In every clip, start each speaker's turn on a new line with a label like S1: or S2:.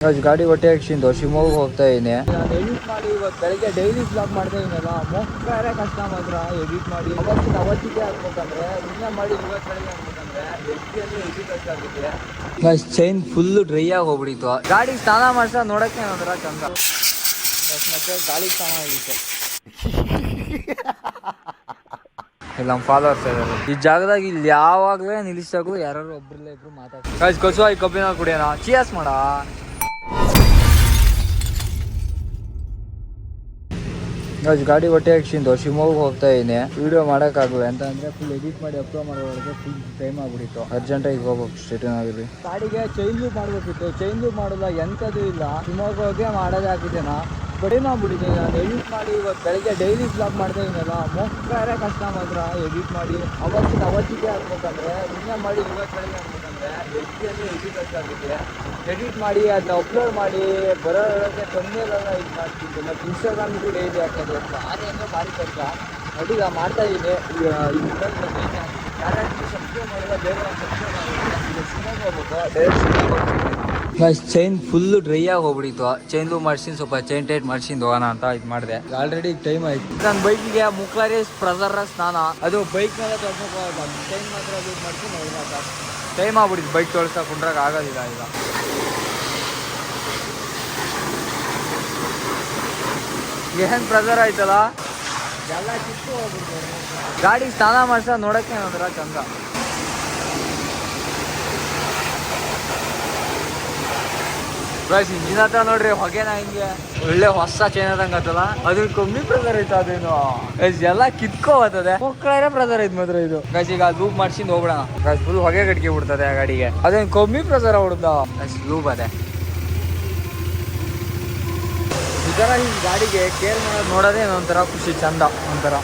S1: ಗಾಡಿ ಹೊಟ್ಟೆ ಹಾಕ್ಸಿಂದು ಶಿವಮೊಗ್ಗ ಹೋಗ್ತಾ ಇದೀನಿ. ನಾನು ಎಡಿಟ್ ಮಾಡಿ ಇವತ್ತು ಬೆಳಗ್ಗೆ ಡೈಲಿ ಬ್ಲಾಗ್ ಮಾಡ್ತಾ ಇದೀನಲ್ಲ, ಮೊಕ್ಕರೆ ಕಷ್ಟ ಮಾತ್ರ ಎಡಿಟ್ ಮಾಡಿ ಅವತ್ತಿಗೆ ಹಾಕ್ಬೇಕಂದ್ರೆ ಇನ್ನೇ ಮಾಡಿ ಇವತ್ತು ಬೆಳಗ್ಗೆ ಹಾಕ್ಬೇಕಂದ್ರೆ ಎಷ್ಟು ಕಷ್ಟ ಆಗುತ್ತೆ. ಚೈನ್ ಫುಲ್ಲು ಡ್ರೈ ಆಗಿ ಹೋಗ್ಬಿಡಿತ್ತು. ಗಾಡಿ ಸ್ನಾನ ಮಾಡ್ಸ ನೋಡಕ್ಕೆ ಒಂಥರ ಚಂದ. ಮತ್ತೆ ಗಾಳಿ ಸ್ನಾನ ಆಗಿತ್ತು. ಇಲ್ಲ ನಮ್ಮ ಫಾಲೋವರ್ಸ್ ಇದ್ದಾರೆ ಈ ಜಾಗದಾಗ. ಇಲ್ಲಿ ಯಾವಾಗಲೇ ನಿಲ್ಲಿಸಾಗು ಯಾರು ಒಬ್ರಲ್ಲ ಇಬ್ರು ಮಾತಾಡ್ತಾರೆ. ಕೊಸುವಾಗಿ ಕಬ್ಬಿನ ಕುಡಿಯೋಣ, ಚಿಯಾಸ್ ಮಾಡ. ಗಾಡಿ ಹೊಟ್ಟೆ ಹಾಕ್ಸಿಂದು ಶಿವಮೊಗ್ಗ ಹೋಗ್ತಾ ಇದೀನಿ. ವಿಡಿಯೋ ಮಾಡೋಕ್ಕಾಗಲ್ಲ ಅಂತ ಅಂದ್ರೆ ಫುಲ್ ಎಡಿಟ್ ಮಾಡಿ ಅಪ್ಲೋಡ್ ಮಾಡೋವರೆಗೆ ಫುಲ್ ಟೈಮ್ ಆಗ್ಬಿಟ್ಟಿತ್ತು. ಅರ್ಜೆಂಟಾಗಿ ಹೋಗ್ಬೇಕು ಸ್ಟೇಷನ್ ಆಗಿದ್ವಿ. ಗಾಡಿಗೆ ಚೈನ್ ಲೂಪ್ ಮಾಡ್ಬೇಕಿತ್ತು, ಚೈನ್ ಲೂಪ್ ಮಾಡೋಲ್ಲ, ಎಂಥದ್ದು ಇಲ್ಲ. ಶಿವಮೊಗ್ಗ ಹೋಗಿ ಮಾಡೋದೇ ಹಾಕಿದ್ದೇನಾ ಬಡೇ ಮಾಡ್ಬಿಟ್ಟಿದ್ದೀನಿ. ನಾನು ಎಡಿಟ್ ಮಾಡಿ ಇವತ್ತು ಬೆಳಗ್ಗೆ ಡೈಲಿ ಬ್ಲಾಗ್ ಮಾಡ್ತಾ ಇದೀನಲ್ಲ, ಮೊಕ್ಕರೆ ಕಷ್ಟ ಮಾತ್ರ ಎಡಿಟ್ ಮಾಡಿ ಅವತ್ತಿಗೆ ಹಾಕ್ಬೇಕಂದ್ರೆ ಇನ್ನೇ ಮಾಡಿ ಇವತ್ತು ಬೆಳಗ್ಗೆ ಹಾಕ್ಬೇಕಂದ್ರೆ ಎಷ್ಟು ಕಷ್ಟ ಆಗುತ್ತೆ. ಎಡಿಟ್ ಮಾಡಿ ಅದನ್ನ ಅಪ್ಲೋಡ್ ಮಾಡಿ ಬರೋಕ್ಕೆ ತೊಂದರೆಲ್ಲ ಇದು ಮಾಡ್ತಿದ್ದೆ. ಮತ್ತು ಇನ್ಸ್ಟಾಗ್ರಾಮಿಗೂ ಡೈಲಿ ಹಾಕೋದು ಭಾರಿ ಅಂದರೆ ಭಾರಿ ಕಷ್ಟ. ಅಡಿಗೆ ಮಾಡ್ತಾ ಇದ್ದೀನಿ. ಯಾರಾದ್ರೂ ಸಬ್ಸ್ಕ್ರೈಬ್ ಮಾಡಿಲ್ಲ, ಬೇರೆ ಸಬ್ಸ್ಕ್ರೈಬ್ ಮಾಡಿಲ್ಲ. ಈಗ ಶಿವಮೊಗ್ಗ ಹೋಗ್ಬೇಕು, ಡೈರೆಕ್ಟ್ ಚೈನ್ ಫುಲ್ಲು ಡ್ರೈ ಆಗಿ ಹೋಗ್ಬಿಟ್ಟಿತ್ತು. ಚೈನ್ ಲೂಪ್ ಮಾಡ್ಸಿನ್, ಸ್ವಲ್ಪ ಚೈನ್ ಟೈಟ್ ಮಾಡ್ಸಿಂದು ಹೋಗೋಣ ಅಂತ ಇದು ಮಾಡಿದೆ. ಆಲ್ರೆಡಿ ಟೈಮ್ ಆಯ್ತು. ನನ್ನ ಬೈಕಿಗೆ ಮುಕ್ಲಾರಿ ಪ್ರೆಸರ ಸ್ನಾನ, ಅದು ಬೈಕ್ ಮೇಲೆ ತೊಳ್ಸೋಕೆ ಚೈನ್ ಮಾತ್ರ ಲೂಪ್ ಮಾಡ್ತೀನಿ. ಹೋಗ್ಬೇಕು ಟೈಮ್ ಆಗ್ಬಿಟ್ಟಿತ್ತು. ಬೈಕ್ ತೊಳ್ಸಕ್ಕೆ ಕುಂಡ್ರಾಗ ಆಗೋದಿಲ್ಲ. ಈಗ ಏನು ಪ್ರೆಸರ್ ಆಯ್ತಲ್ಲ, ಎಲ್ಲ ಕಿತ್ತು ಹೋಗ್ಬಿಡ್ತಾರೆ. ಗಾಡಿ ಸ್ನಾನ ಮಾಡ್ಸ ನೋಡೋಕ್ಕೆ ಒಂಥರ ಚಂದ. ಇಂಜಿನ್ ಹತ್ರ ನೋಡ್ರಿ ಹೊಗೆನ ಹಿಂಗೆ ಒಳ್ಳೆ ಹೊಸ ಚೈನ್ ಆದಂಗ ಆತಲ್ಲ. ಅದು ಕಮ್ಮಿ ಪ್ರೆಸರ್ ಐತ. ಅದೇನು ಎಲ್ಲ ಕಿತ್ಕೋತದೆ. ಮುಕ್ಕಾರೆ ಪ್ರೆಸರ್ ಐತ್ ಮಾತ್ರ ಇದು. ಈಗ ಲೂಪ್ ಮಾಡ್ಸಿಂದ ಹೋಗ್ಬಿಡೋಣ. ಫುಲ್ ಹೊಗೆ ಕಟ್ಕೆ ಬಿಡ್ತದೆ ಆ ಗಾಡಿಗೆ. ಅದೇನು ಕಮ್ಮಿ ಪ್ರೆಸರ್ ಹೊಡ್ದ ಲೂಪ್ ಅದೇ. ಈ ತರ ಈ ಗಾಡಿಗೆ ಕೇರ್ ಮಾಡೋದು ನೋಡೋದೇ ಒಂಥರ ಖುಷಿ, ಚಂದ ಒಂಥರ.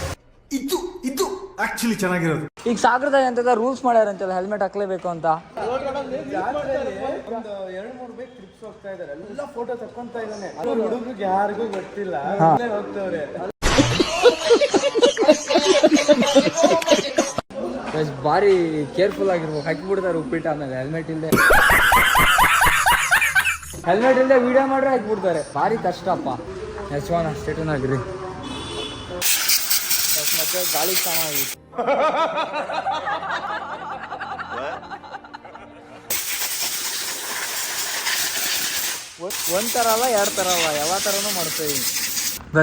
S1: ಇದು ಆಕ್ಚುಲಿ ಚೆನ್ನಾಗಿರೋದು. ಈಗ ಸಾಗರದಾಗ ಎಂತ ರೂಲ್ಸ್ ಮಾಡ್ಯಾರಂತಲ್ಲ, ಹೆಲ್ಮೆಟ್ ಹಾಕ್ಲೇಬೇಕು ಅಂತ. 2-3 ಬೈಕ್ ಟ್ರಿಪ್ಸ್ ಹೋಗ್ತಾ ಇದಾರೆ, ಎಲ್ಲ ಫೋಟೋ ತಕ್ಕೊಂತ ಇದ್ದಾನೆ. ಹುಡುಗರಿಗೆ ಯಾರಿಗೂ ಗೊತ್ತಿಲ್ಲ, ಹೋಗ್ತವ್ರೆ. ಬಾರಿ ಕೇರ್ಫುಲ್ ಆಗಿರ್ಬೇಕು. ಹಾಕಿಬಿಡ್ತಾರೆ ಉಪ್ಪಿಟ್ಟು. ಆಮೇಲೆ ಹೆಲ್ಮೆಟ್ ಇಲ್ಲದೆ ವಿಡಿಯೋ ಮಾಡ್ರೆ ಹಾಕಿಬಿಡ್ತಾರೆ. ಭಾರಿ ಕಷ್ಟಪ್ಪ. ಯಶ್ವಾನ ಸ್ಟೇಟನ್ ಆಗಿರಿ. ಮತ್ತೆ ಗಾಳಿ ಚೆನ್ನಾಗಿತ್ತು. ಒಂದ್ ತರ ಅಲ್ಲ, 2 ತರ ಅಲ್ಲ, ಯಾವ ತರನು ಮಾಡ್ತೀವಿ.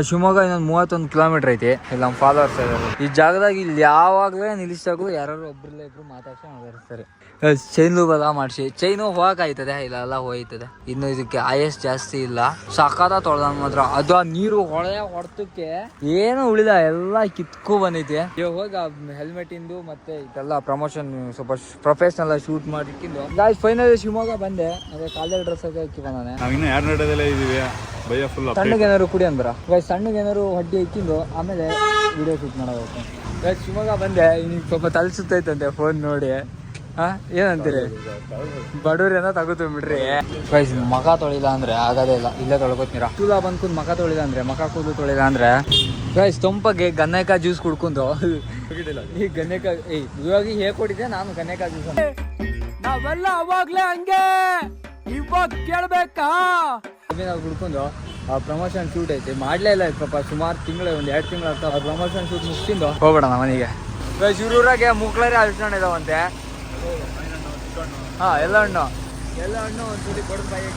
S1: ಶಿವಮೊಗ್ಗ ಇನ್ನೊಂದು 31 ಕಿಲೋಮೀಟರ್ ಐತಿ. ಇಲ್ಲಿ ನಮ್ಮ ಫಾಲೋವರ್ಸ್ ಇದ್ದಾರೆ ಈ ಜಾಗದಾಗ. ಇಲ್ಲಿ ಯಾವಾಗಲೇ ನಿಲ್ಲಿಸಾಗು ಯಾರು ಒಬ್ರಲ್ಲ ಇಬ್ರು ಮಾತಾಡ್ತಾರೆ. ಚೈನ್ ಲೂಪ್ ಎಲ್ಲ ಮಾಡಿಸಿ ಚೈನು ಹೋಗಕ್ಕಾಯ್ತದೆ, ಇಲ್ಲೆಲ್ಲ ಹೋಯ್ತದೆ. ಇನ್ನು ಇದಕ್ಕೆ ಆಯಸ್ ಜಾಸ್ತಿ ಇಲ್ಲ. ಸಕಾದ ತೊಳ್ದ ಮಾತ್ರ ಅದು. ಆ ನೀರು ಹೊಡೆತಕ್ಕೆ ಏನು ಉಳಿದ ಎಲ್ಲ ಕಿತ್ಕೊ ಬಂದೈತಿ. ಇವಾಗ ಹೋಗಿ ಹೆಲ್ಮೆಟ್ ಇಂದು ಮತ್ತೆ ಇದೆಲ್ಲ ಪ್ರಮೋಷನ್ ಸ್ವಲ್ಪ ಪ್ರೊಫೆಷನಲ್ ಶೂಟ್ ಮಾಡಿಕ್ಕಿಂದು ಗಾಯ್ಸ್ ಫೈನಲ್ ಶಿವಮೊಗ್ಗ ಬಂದೆ. ಅದೇ ಕಾಲೇಜ್ ಡ್ರೆಸ್ ಹಾಕಿ ಬಂದಾನೆ. ಸಣ್ಣಗೆ ಏನಾದ್ರು ಕುಡಿ ಅಂದ್ರ ಸಣ್ಣಗೆ ಏನಾದ್ರು ಹೊಡ್ಡಿ ಇಕ್ಕಿಂದು ಆಮೇಲೆ ವಿಡಿಯೋ ಶೂಟ್ ಮಾಡೋದು. ಶಿವಮೊಗ್ಗ ಬಂದೆ. ಈಗ ಸ್ವಲ್ಪ ತಲೆ ಸುತ್ತೈತಂತೆ ಫೋನ್ ನೋಡಿ. ಏನಂತೀರಿ ಬಡವ್ರೇನ ತಗೋತೀವಿ ಮಖ ತೊಳಿಲ್ಲ ಅಂದ್ರೆ ಆಗೋದೇ ಇಲ್ಲ. ಇಲ್ಲೇ ತೊಳ್ಕೊತೀರಾ. ಕೂದಲ ಬಂದ್ಕುಂದು ಮಖ ತೊಳಿಲ್ಲ ಅಂದ್ರೆ, ಮಖ ಕೂದಲು ತೊಳಿಲ್ಲ ಅಂದ್ರೆ ಗೈಸ್ ತೊಂಪಗೆ ಗನ್ನೇಕಾಯಿ ಜ್ಯೂಸ್ ಕುಡ್ಕೊಂಡು ಈ ಗನ್ನೇಕಾಯಿ ಇವಾಗ ಹೇಗೆ ಕೊಟ್ಟಿದ್ದೆ ನಾನು ಗನ್ನೇಕಾಯಿ ಜ್ಯೂಸ್. ನಾವೆಲ್ಲ ಅವಾಗ್ಲೇ ಹಂಗೆ, ಇವಾಗ ಕೇಳ್ಬೇಕಾ ಕುಡ್ಕೊಂಡು ಪ್ರಮೋಷನ್ ಶೂಟ್ ಐತಿ. ಮಾಡ್ಲೇ ಇಲ್ಲ ಪಾಪ. ಸುಮಾರು ತಿಂಗಳು, 1-2 ತಿಂಗಳು ಆಗ್ತಾವ. ಪ್ರಮೋಷನ್ ಶೂಟ್ ಮುಗಿಸಿಂದು ಹೋಗ್ಬೇಡ ಮನೆಗೆ. ಶಿವೂರಾಗೆ ಮುಕ್ಳಾರಿ ಅಲ್ಸ್ಕೊಂಡು ಇದಾವಂತೆ. ಎಲ್ಲ ಹಣ್ಣು ಒಂದ್ಸಲಿ ಕೊಡೋದು ಬಾಯಿ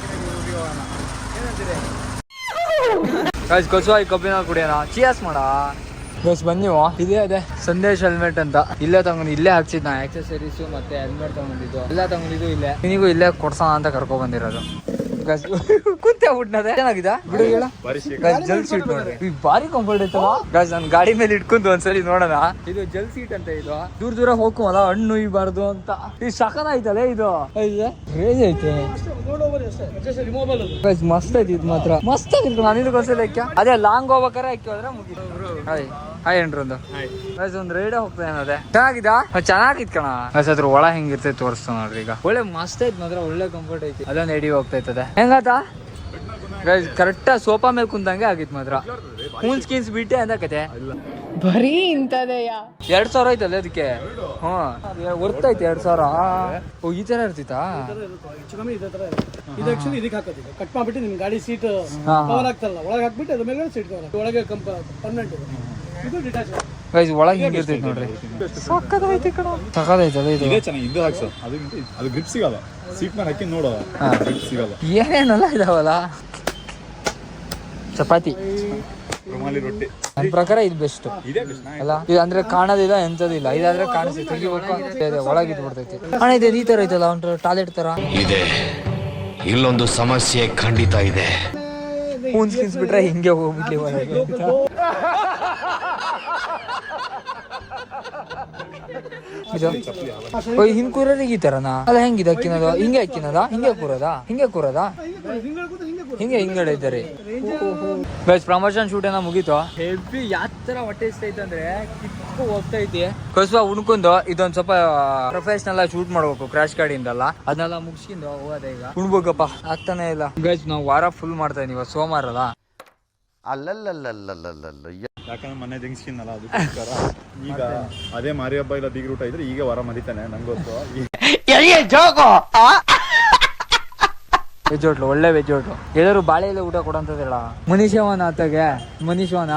S1: ಹೋಗೋಣ. ಏನಂತೀರಿ ಕೊಸುವಾಗಿ ಕಬ್ಬಿನ ಕುಡಿಯೋಣ, ಚಿಯಾಸ್ ಮಾಡ. ಬನ್ನಿ. ಇದೇ ಅದೇ ಸಂದೇಶ್ ಹೆಲ್ಮೆಟ್ ಅಂತ. ಇಲ್ಲೇ ತಗೊಂಡು ಇಲ್ಲೇ ಹಾಕ್ಸಿದ್ ನಾ. ಆಕ್ಸೆಸರೀಸ್ ಮತ್ತೆ ಹೆಲ್ಮೆಟ್ ತಗೊಂಡಿದ್ದು ಎಲ್ಲ ತಗೊಂಡಿದ್ದು ಇಲ್ಲೇ. ನಿನಗೂ ಇಲ್ಲೇ ಕೊಡ್ಸೋಣ ಅಂತ ಕರ್ಕೊ ಬಂದಿರೋದು. ಕುಂತೆ ಬಿಟ್ನದೆ ಚೆನ್ನಾಗಿದ ಬಿಡು. ಹೇಳ ಜಲ್ ಸೀಟ್ ನೋಡ್ರಿ, ಭಾರಿ ಕಂಫರ್ಟ್ ಐತಲ್ಲ ಗಾಯ್ಸ್. ನಾನು ಗಾಡಿ ಮೇಲೆ ಇಟ್ಕೊಂಡು ಒಂದ್ಸಲಿ ನೋಡೋಣ. ಇದು ಜಲ್ ಸೀಟ್ ಅಂತ. ಇದು ದೂರ ಹೋಗ್ಕೋಲ್ಲ, ಹಣ್ಣು ಇಬಾರ್ದು ಅಂತ. ಇದು ಸಕನ ಐತಲ್ಲ. ಇದು ರೇಜ್ ಐತೆ, ಮಸ್ತ್ ಐತಿ. ಇದು ಮಾತ್ರ ಮಸ್ತ್ ಆಗಿತ್ತು. ನಾನು ಇದಕ್ಕೊಂದ್ಸಲ ಅದೇ ಲಾಂಗ್ ಹೋಗ್ಬೇಕಾರೆ ಹಾಕಿದ್ರೆ ಮುಗಿತು. ಹಾಯ್ ಏನ್ರೊಂದು ಒಂದು ರೈಡೇ ಹೋಗ್ತಾ ಏನದೆ. ಚೆನ್ನಾಗಿತ್ ಕಣ. ಅದ್ರ ಒಳ ಹೆಂಗಿರ್ತೈತಿ ತೋರಿಸ್ತಾ ನೋಡ್ರಿ. ಈಗ ಒಳ್ಳೆ ಮಸ್ತ್ ಐತಿ ಮಾತ್ರ, ಒಳ್ಳೆ ಕಂಫರ್ಟ್ ಐತಿ. ಅದೊಂದು ಎಡಿ ಹೋಗ್ತಾ ಇರ್ತದೆ. ಹೆಂಗಾತ ಕರೆಕ್ಟ್ ಸೋಫಾ ಮೇಲೆ ಕುಂತಂಗೆ ಆಗಿತ್ತು ಮಾತ್ರ. ಕೂನ್ಸ್ ಬಿಟ್ಟೆ ಅಂದ ಕತೆ.
S2: ಬರೀ ಇಂಥದೆಯ
S1: 2000 ಐತಲ್ಲ ಅದಕ್ಕೆ. ಹ್ಮ್ ಹೊರ್ತೈತೆ 2000. ಓ ಈ ತರ ಇರ್ತಿತ್ತಾ?
S3: ಇದು ಆಕ್ಚುಲಿ ಇದಕ್ಕೆ ಹಾಕೋದಿಲ್ಲ, ಕಟ್ ಮಾಡ್ಬಿಟ್ಟು ನಿಮ್ ಗಾಡಿ ಸೀಟ್ ಕವರ್ ಆಗ್ತಾರಲ್ಲ ಒಳಗೆ ಹಾಕ್ಬಿಟ್ಟು ಅದ್ರ ಮೇಲೆ ಸೀಟ್ ಕವರ್ ಒಳಗೆ ಪರ್ಮನೆಂಟ್ ಇದು ಡಿಟ್ಯಾಚ್.
S1: ಗೈಸ್ ಒಳಗೆ ಹಿಂಗಿರ್ತೈತೆ ನೋಡ್ರಿ. ಸಕ್ಕತ್ತೈತಿ ಕಣ. ಸಕ್ಕತ್ತೈತಲ್ಲ ಇದು.
S4: ಇದೇ ಚೆನ್ನಾಗಿ ಇದು ಹಾಕ್ಸು. ಅದು ಗ್ರಿಪ್ ಸಿಗಲ್ಲ. ಸೀಟ್ ಮೇಲೆ ಹಾಕಿ ನೋಡು ಗ್ರಿಪ್ ಸಿಗಲ್ಲ.
S1: ಏನೇನಲ್ಲ ಇದಾವಲ್ಲ. ಚಪಾತಿ,
S4: ರುಮಾಲಿ ರೊಟ್ಟಿ.
S1: ನನ್ನ ಪ್ರಕಾರ ಇದು ಬೆಸ್ಟ್
S4: ಇದೇ ಬೆಸ್ಟ್
S1: ಅಲ್ಲ. ಇದು ಅಂದ್ರೆ ಕಾಣೋದಿಲ್ಲ ಎಂತದಿಲ್ಲ. ಇದಾದ್ರೆ ಕಾಣಿಸ್ತೈತೆ, ತೆಗಿಬೇಕು ಒಳಗಿದ್ ಬಿಡ್ತೈತಿ. ಅಣ್ಣ ಇದು ಈ ತರ ಐತಲ್ಲ ಒಂದು ಟಾಯ್ಲೆಟ್ ತರ
S5: ಇದೆ. ಇಲ್ಲೊಂದು ಸಮಸ್ಯೆ ಖಂಡಿತ ಇದೆ.
S1: ಕೂನ್ಸ್ ಬಿಟ್ರೆ ಹಿಂಗೆ ಹೋಗ್ಬಿಡ್ಲಿ ಒಳಗೆ. ಹಿಂಗ್ ಕೂರೋದು ಈ ತರನಾ? ಅಲ್ಲ ಹೆಂಗಿದೆ ಅಕ್ಕಿನದ? ಹಿಂಗೆ ಅಕ್ಕಿನದ? ಹಿಂಗೆ ಕೂರದ? ಹಿಂಗೆ ಕೂರದ? ಹಿಂಗೆ ಹಿಂಗಡೆ ಇದ್ದಾರೆ. ಪ್ರಮೋಷನ್ ಶೂಟ್ ಏನೋ ಮುಗೀತು. ಹೆವಿ ಯಾವ ತರ ಹೊಟ್ಟೆ ಇಸ್ತೈತೆ ಅಂದ್ರೆ ಕಿಕ್ಕು ಹೋಗ್ತೈತಿ. ಕಸ್ವ ಉಣ್ಕೊಂಡು ಇದೊಂದ್ ಸ್ವಲ್ಪ ಪ್ರೊಫೆಷನಲ್ ಆಗಿ ಶೂಟ್ ಮಾಡ್ಬೇಕು ಕ್ರಾಶ್ ಗಾಡಿಯಿಂದಲ್ಲ. ಅದನ್ನೆಲ್ಲ ಮುಗಿಸ್ಕೊಂಡು ಹೋಗೋದೆ ಈಗ. ಉಣ್ಬೇಕಪ್ಪ ಆಗ್ತಾನೆ ಇಲ್ಲ ಗೈಸ್. ನಾವು ವಾರ ಫುಲ್ ಮಾಡ್ತಾ ಇದೀವಿ, ಸೋಮವಾರ ಅಲ್ಲ.
S4: ಯಾಕಂದ್ರೆ ಮೊನ್ನೆ ಜಂಕ್ಷನ್ ಅದಕ್ಕೋಸ್ಕರ ಈಗ ಅದೇ ಮಾರಿ ಹಬ್ಬ ಇಲ್ಲ ಬೀಗ್ ರೂಟ ಇದ್ರೆ ಈಗ ವಾರ ಮರಿತಾನೆ ನಂಗೆ ಗೊತ್ತು.
S1: ವೆಜ್ ಹೋಟ್ಲು, ಒಳ್ಳೆ ವೆಜ್ ಹೋಟ್ಲು. ಎಲ್ಲರೂ ಬಾಳೆ ಎಲೆ ಊಟ ಕೊಡಂತದಿಲ್ಲ. ಮನೀಶವನ ಆತಗೆ ಮನೀಶವನ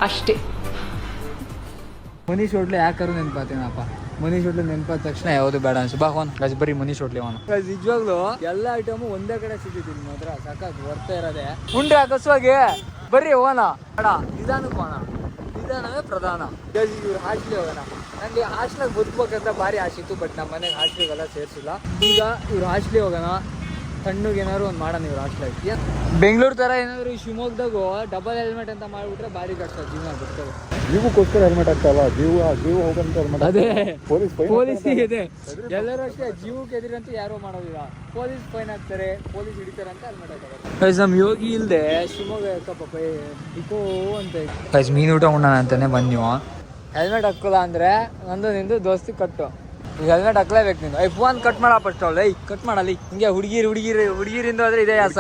S2: ಅಷ್ಟೇ.
S1: ಮನೀಶ್ ಹೋಟ್ಲು ಯಾಕಾರು ನೆನ್ಪಾತೀನಪ್ಪ. ಮನೀಶ್ ಹೋಟ್ಲು ನೆನ್ಪಾದ ತಕ್ಷಣ ಯಾವ್ದು ಬೇಡ ಅನ್ಸು. ಬಾ ಹೋನ್ ಗಜ್ ಬರೀ ಮನೀಶ್ ಹೋಟ್ಲಿ ಅವನು. ನಿಜವಾಗ್ಲು ಎಲ್ಲ ಐಟಮ್ ಒಂದೇ ಕಡೆ ಸಿಗ್ತಿತ್ತು ನಿಮ್ಮ ಹತ್ರ. ಸಾಕಾಗಿ ವರ್ತ ಇರೋದೆ ಉಂಡ್ರೆ ಅಕಸ್ವಾಗಿ ಬರ್ರಿ ಹೋಗೋಣ. ಬೇಡ ನಿಧಾನಕ್ಕೆ ಹೋಗೋಣ. ನಿಧಾನವೇ ಪ್ರಧಾನ. ಇವ್ರು ಹಾಸ್ಟ್ಲಿ ಹೋಗೋಣ. ನಂಗೆ ಹಾಸ್ಟ್ಲಾಗ ಬದುಕ್ಬೇಕಂತ ಭಾರಿ ಆಸೆ ಇತ್ತು. ಬಟ್ ನಮ್ಮ ಮನೆಗೆ ಹಾಸ್ಟ್ಲಿಗೆಲ್ಲ ಸೇರಿಸಿಲ್ಲ. ಈಗ ಇವ್ರು ಹಾಸ್ಟ್ಲಿ ಹೋಗೋಣ. ತಣ್ಣಗೆ ಏನಾದ್ರು ಒಂದು ಮಾಡೋಣ ಇವ್ರು ಹಾಸ್ಟ್ಲಾಗಿ. ಬೆಂಗಳೂರು ತರ ಏನಾದ್ರು ಶಿವಮೊಗ್ಗದಾಗೂ ಡಬಲ್ ಹೆಲ್ಮೆಟ್ ಅಂತ ಮಾಡ್ಬಿಟ್ರೆ ಭಾರಿ ಕಷ್ಟ ಜೀವನ ಬರ್ತದೆ.
S4: ಜೀವಕ್ಕೋಸ್ಕರ ಹೆಲ್ಮೆಟ್ ಆಗ್ತಾವಲ್ಲ, ಜೀವ ಹೋಗಂತ ಹೆಲ್ಮೆಟ್.
S1: ಅದೇ
S4: ಪೊಲೀಸ್
S1: ಇದೆ. ಎಲ್ಲರೂ ಅಷ್ಟೇ ಜೀವಕ್ಕೆ ಎದಿರಂತೂ ಯಾರೋ ಮಾಡೋದಿಲ್ಲ. ಪೊಲೀಸ್ ಫೈನ್ ಹಾಕ್ತಾರೆ, ಪೊಲೀಸ್ ಹಿಡಿತಾರೆ ಅಂತ ಹೆಲ್ಮೆಟ್ ಹಾಕೋದು. ನಮ್ ಯೋಗಿ ಇಲ್ದೆ ಶಿವಮೊಗ್ಗ ಯಾಕಪ್ಪ ಇಕೋ ಅಂತ ಮೀನು ಊಟ ಉಣ್ಣೋಣ ಅಂತಾನೆ ಬಂದ್ ನೀವು. ಹೆಲ್ಮೆಟ್ ಹಾಕಲ್ಲ ಅಂದ್ರೆ ನಂದು ನಿಂದು ದೋಸ್ತಿ ಕಟ್ಟು. ಈಗ ಹೆಲ್ಮೆಟ್ ಹಾಕ್ಲೇಬೇಕು ನೀನು. ಫೋನ್ ಕಟ್ ಮಾಡ ಫಸ್ಟ್. ಅವಳು ಕಟ್ ಮಾಡಲಿ ಹಿಂಗೆ ಹುಡುಗಿರಿಂದ ಆದ್ರೆ ಇದೆ ಯಾಸ.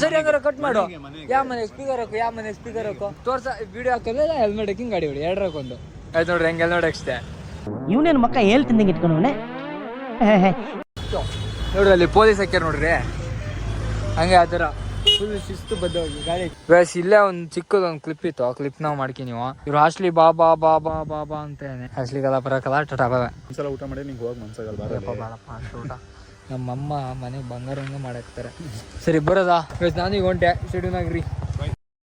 S1: ಸರಿ ಹಂಗಾರೆ ಕಟ್ ಮಾಡು. ಯಾವ ಮನೆ ಸ್ಪೀಕರ್ ಹಾಕು ತೋರ್ಸ. ವಿಡಿಯೋ ಹಾಕಲ್ಲ ಹೆಲ್ಮೆಟ್ ಹಾಕಿ ಗಾಡಿ ಹೊಡಿ. ಎರಡರಕ್ಕೊಂದು ಆಯ್ತು ನೋಡ್ರಿ. ಹೆಂಗೆ ಹೆಲ್ಮೆಟ್ ಹಾಕ್ಸ್ದೆ
S2: ಇವನೇನು ಮಕ್ಕ ಹೇಳ್ತಿಂದಂಗೆ ಇಟ್ಕೊಂಡವನೆ.
S1: ನೋಡ್ರಿ ಅಲ್ಲಿ ಪೊಲೀಸ್ ಹಾಕ್ಯಾರ ನೋಡ್ರಿ. ಹಂಗೆ ಆ ಥರ ಫುಲ್ ಶಿಸ್ತು ಬದ್ದೋಗಿ ಗಾಡಿ. ವ್ಯಾಸ್ ಇಲ್ಲೇ ಒಂದು ಚಿಕ್ಕದೊಂದು ಕ್ಲಿಪ್ ಇತ್ತು. ಆ ಕ್ಲಿಪ್ ನಾವು ಮಾಡ್ಕಿ ನೀವು. ಇವ್ರು ಹಾಸ್ಟ್ಲಿ ಬಾ ಬಾ ಬಾ ಬಾ ಬಾ ಬಾ ಅಂತ ಹಾಸ್ಟ್ಲಿಗೆಲ್ಲ ಬರಕಲ್ಲ. ಟಟಾ ಬಾಬಾ
S4: ಒಂದ್ಸಲ ಊಟ ಮಾಡಿ ನಿಂಗೆ ಹೋಗಿ ಮನ್ಸಾಗಲ್ಲ.
S1: ಬಾಳಪ್ಪ ಅಷ್ಟು ಊಟ ನಮ್ಮಮ್ಮ ಮನೆಗೆ ಬಂಗಾರ ಹಂಗೆ ಮಾಡಾಕ್ತಾರೆ. ಸರಿ ಬರೋದಾ? ನಾನು ಈಗ ಹೊಂಟೆ. ಶೆಡ್ಯೂನಾಗ್ರಿ.